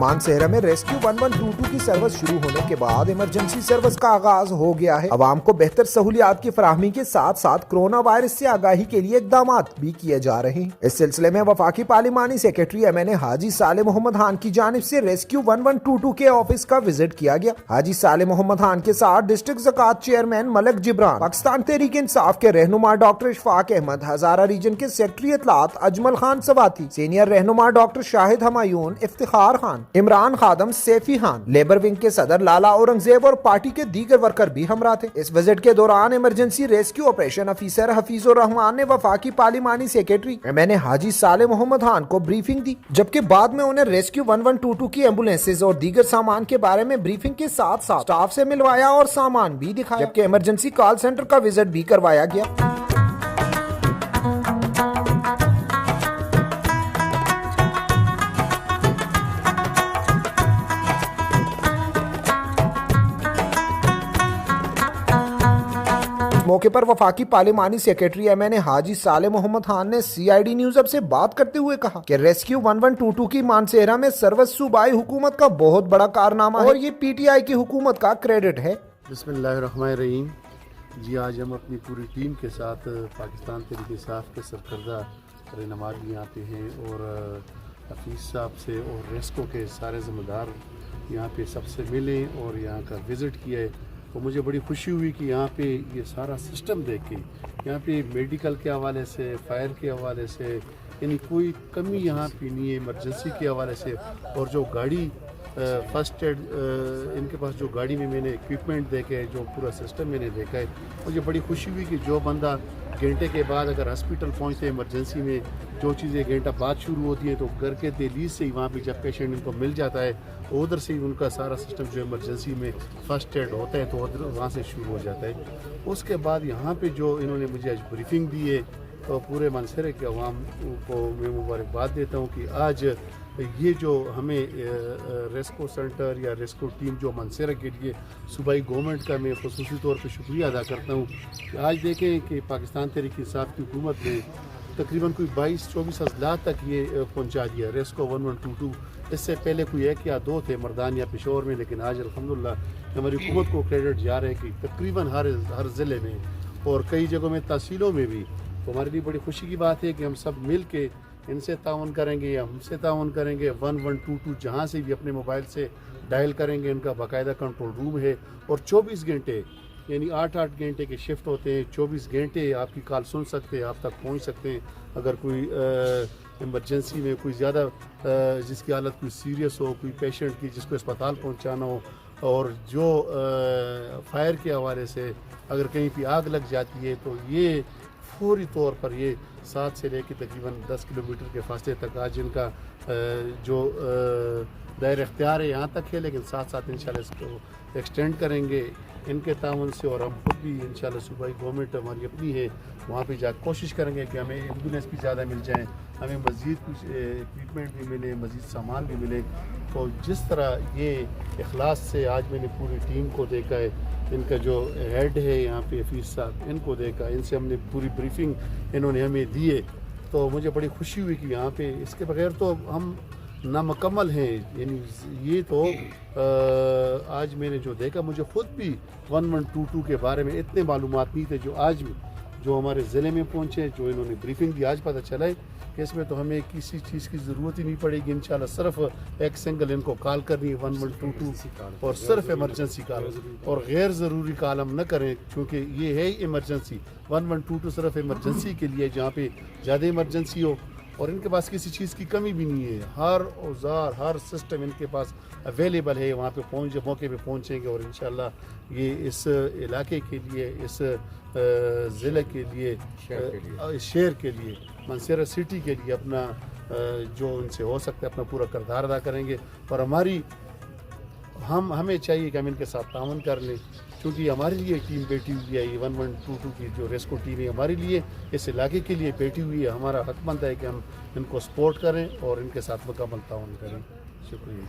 मानसेहरा में रेस्क्यू 1122 की सर्विस शुरू होने के बाद इमरजेंसी सर्विस का आगाज हो गया है। आवाम को बेहतर सहूलियात की फराहमी के साथ साथ कोरोना वायरस से आगाही के लिए इकदाम भी किए जा रहे हैं। इस सिलसिले में वफाकी पार्लिमानी सेक्रेटरी MNA हाजी साले मोहम्मद खान की जानिब से रेस्क्यू 1122 के ऑफिस का विजिट किया गया। हाजी साले मोहम्मद खान के साथ डिस्ट्रिक्ट ज़कात चेयरमैन मलिक जिब्रान, पाकिस्तान तहरीक इंसाफ के रहनुमा डॉक्टर इशफाक अहमद, हजारा रीजन के सेक्रेटरी इत्तलात अजमल खान सवाती, सीनियर रहनुमा doctor Shahid Humayun, Iftikhar Khan, Imran Khadim, Saifi Khan, labour wing के सदर लाला औरंगजेब और पार्टी के दीगर वर्कर भी हमरा थे। इस विजिट के दौरान emergency rescue operation officer Hafeezur Rahman ने वफाकी पार्लिमानी सेक्रेटरी MNA हाजी साले मोहम्मद खान को ब्रीफिंग दी, जबकि बाद में उन्हें रेस्क्यू 1122 की एम्बुलेंसेज और दीगर सामान के बारे में ब्रीफिंग के साथ साथ स्टाफ से मिलवाया और सामान भी दिखाया, जबकि इमरजेंसी कॉल सेंटर का विजिट भी करवाया गया। मौके पर वफाकी पार्लिमानी सेक्रेटरी MNA हाजी साले मोहम्मद खान ने CID न्यूज अब से बात करते हुए कहा कि रेस्क्यू 1122 की मानसेहरा में सर्विस सूबाई हुकूमत का बहुत बड़ा कारनामा है और ये PTI की हुकूमत का क्रेडिट है। बिस्मिल्लाहिर्रहमानिर्रहीम। जी, आज हम अपनी पूरी टीम के साथ पाकिस्तान तहरीक इंसाफ के सरकर्दा रहनुमा भी यहाँ पे हैं और हफीज़ साहब से और रेस्को के सारे ज़िम्मेदार यहाँ पे सबसे मिले और यहाँ का विज़िट किया है। तो मुझे बड़ी खुशी हुई कि यहाँ पे ये सारा सिस्टम देख के यहाँ पे मेडिकल के हवाले से, फायर के हवाले से, यानी कोई कमी यहाँ पे नहीं है, इमरजेंसी के हवाले से। और जो गाड़ी फर्स्ट एड इनके पास जो गाड़ी में मैंने इक्विपमेंट देखे है, जो पूरा सिस्टम मैंने देखा है, मुझे बड़ी खुशी हुई कि जो बंदा घंटे के बाद अगर हॉस्पिटल पहुँचते इमरजेंसी में, जो चीज़ें घंटा बाद शुरू होती है तो घर के दहलीज से ही वहाँ पे जब पेशेंट इनको मिल जाता है उधर से ही उनका सारा सिस्टम जो इमरजेंसी में फर्स्ट एड होता है तो उधर वहाँ से शुरू हो जाता है। उसके बाद यहाँ पे जो इन्होंने मुझे आज ब्रीफिंग दी है तो पूरे मानसेहरा के अवाम को मैं मुबारकबाद देता हूँ कि आज ये जो हमें रेस्को सेंटर या रेस्को टीम जो मानसेहरा के लिए सूबाई गवर्नमेंट का मैं ख़ुसूसी तौर पे शुक्रिया अदा करता हूँ कि आज देखें कि पाकिस्तान तहरीक इंसाफ की हुकूमत ने तकरीबन कोई 22-24 अजला तक ये पहुँचा दिया रेस्को 1122। इससे पहले कोई एक या दो थे मर्दान या पेशोर में, लेकिन आज अल्हम्दुलिल्लाह हमारी हुकूमत को क्रेडिट जा रहा है कि तकरीबन हर ज़िले में और कई जगहों में तहसीलों में भी। तो हमारे लिए बड़ी खुशी की बात है कि हम सब मिल के इनसे ताउन करेंगे या हमसे ताउन करेंगे। 1122 जहाँ से भी अपने मोबाइल से डायल करेंगे, इनका बाकायदा कंट्रोल रूम है और 24 घंटे यानी 8-8 घंटे के शिफ्ट होते हैं। 24 घंटे आपकी कॉल सुन सकते हैं, आप तक पहुँच सकते हैं। अगर कोई इमरजेंसी में कोई ज़्यादा जिसकी हालत कोई सीरियस हो, कोई पेशेंट की जिसको अस्पताल पहुँचाना हो, और जो फायर के हवाले से अगर कहीं भी आग लग जाती है तो ये फौरी तौर पर ये 7 से लेकर तकरीबन 10 किलोमीटर के फासले तक आज इनका جو دائر اختیار ہے یہاں تک ہے، لیکن ساتھ ساتھ انشاءاللہ اس کو ایکسٹینڈ کریں گے ان کے تعاون سے، اور ہم خود بھی انشاءاللہ صوبائی گورنمنٹ ہماری اپنی ہے، وہاں پہ جا کوشش کریں گے کہ ہمیں ایمبولینس بھی زیادہ مل جائیں، ہمیں مزید کچھ اکوپمنٹ بھی ملے، مزید سامان بھی ملے. تو جس طرح یہ اخلاص سے آج میں نے پوری ٹیم کو دیکھا ہے، ان کا جو ہیڈ ہے یہاں پہ حفیظ صاحب، ان کو دیکھا، ان سے ہم نے پوری بریفنگ انہوں نے ہمیں دی ہے، تو مجھے بڑی خوشی ہوئی کہ یہاں پہ اس کے بغیر تو ہم نامکمل ہیں. یعنی یہ تو آج میں نے جو دیکھا، مجھے خود بھی 1122 کے بارے میں اتنے معلومات نہیں تھے جو آج جو ہمارے ضلع میں پہنچے، جو انہوں نے بریفنگ دی، آج پتہ چلا ہے کہ اس میں تو ہمیں کسی چیز کی ضرورت ہی نہیں پڑے گی. انشاءاللہ صرف ایک سنگل ان کو کال کرنی ہے 1122 اور صرف ایمرجنسی کال، اور غیر ضروری کال ہم نہ کریں، کیونکہ یہ ہے ایمرجنسی. 1122 صرف ایمرجنسی کے لیے جہاں پہ زیادہ ایمرجنسی ہو، اور ان کے پاس کسی چیز کی کمی بھی نہیں ہے، ہر اوزار ہر سسٹم ان کے پاس اویلیبل ہے. وہاں پہ موقع پہ پہنچیں گے، اور انشاءاللہ یہ اس علاقے کے لیے، اس ضلع کے لیے، شہر کے لیے، منصیرہ سٹی کے لیے اپنا جو ان سے ہو سکتا ہے اپنا پورا کردار ادا کریں گے. اور ہمیں چاہیے کہ ہم ان کے ساتھ تعاون کر لیں، کیونکہ یہ ہمارے لیے ٹیم بیٹھی ہوئی ہے. یہ 1122 کی جو ریسکو ٹیم ہے ہمارے لیے، اس علاقے کے لیے بیٹھی ہوئی ہے. ہمارا حق بنتا ہے کہ ہم ان کو سپورٹ کریں اور ان کے ساتھ مکمل تعاون کریں. شکریہ.